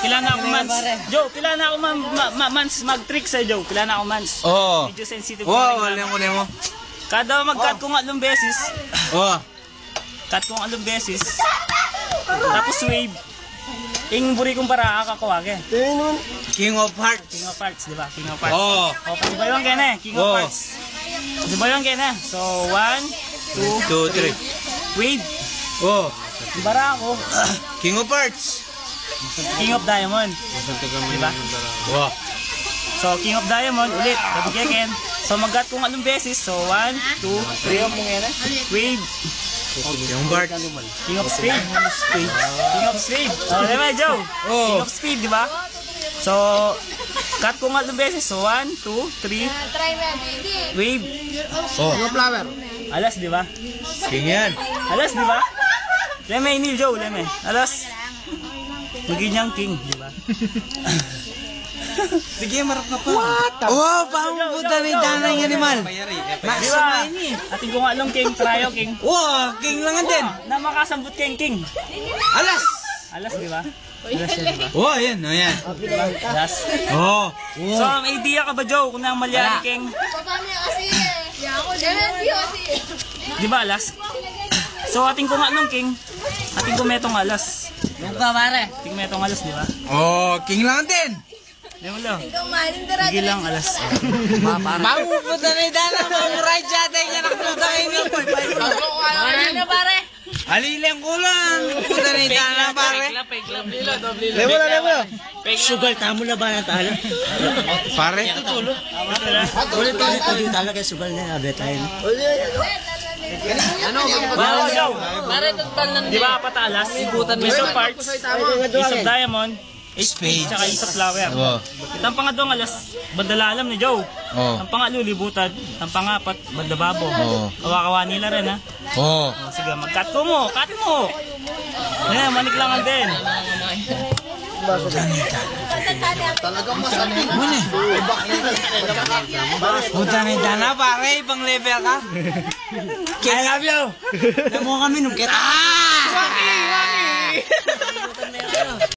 pila na ako mans. Joe, pila na ako mans mag-trick sa Joe. Pila na ako mans. Oo. Medyo sensitive. Wow, wala mo. Kada mag-cut ko nga 3 beses. Oo. Cut ko nga 3 beses. Tapos wave. Ing buri kong para kakawage. King of Hearts. King of Hearts, di ba? King of Hearts. Oo. Okay, di ba yung kene? King of Hearts. Di ba yung kene? So, 1, 2, 3. Wave. Oo. Bara ako. King of Hearts. King of Diamond. Di ba? Oo. So, King of Diamond, ulit. Kabigyan. So, mag-cut ko nga 3 beses. So, 1, 2, 3. Wave. King of Hearts. King of Spade. King of Spade. Oh, di ba, Joe? King of Spade, di ba? So, cut ko nga 2 beses. So, 1, 2, 3. Wave. Oh. Flower. Alas, di ba? King yan. Alas, di ba? Leme, Neil, Joe, leme. Alas. Magiging king, di ba? Sige, marap ka pa. Oh, pamuputa ni Dana yung animal. Di ba? Ating ko nga lang king, tryo king. Wow, king lang din. Na makasambot king. Alas. Alas, di ba? Alas, di ba? Oh, yan. Alas. Oh. So, may idea ka ba, Joe, kung nang malyari king? Di ba, alas? So, ating ko nga nung king, ating ko metong alas. Yung ka, pare. Ating metong alas, di ba? Oh, king lang din. Di mo lang. Sige lang, alas. Pamuputa ni Dana, mamuray siya. Tayo niya nakaputa ini. Ano, pare? Alilang ko lang. Puta ni Dana, pare. Level na. Sugal, tamo na ba natalo? Pare. Ulit talo kay sugal na abet tayo. Wow, Joe. Pare, tutpal na. Di ba, patalas? Piece of parts, piece of diamond, Spade. tsaka piece of flower. Oh. Itang pangadong alas, bandala alam ni Joe. Oh. Ang pangatlo, libutan. Ang pangapat, bandababo. Oh. Kawakawa nila rin, ha? Oh. O, sige, mag-cut ko mo. Cut mo. Ayan, maniklangan din. Puta ni Dana, pare. Ibang level ka. I love you! Namuha kami nung kita. Waki!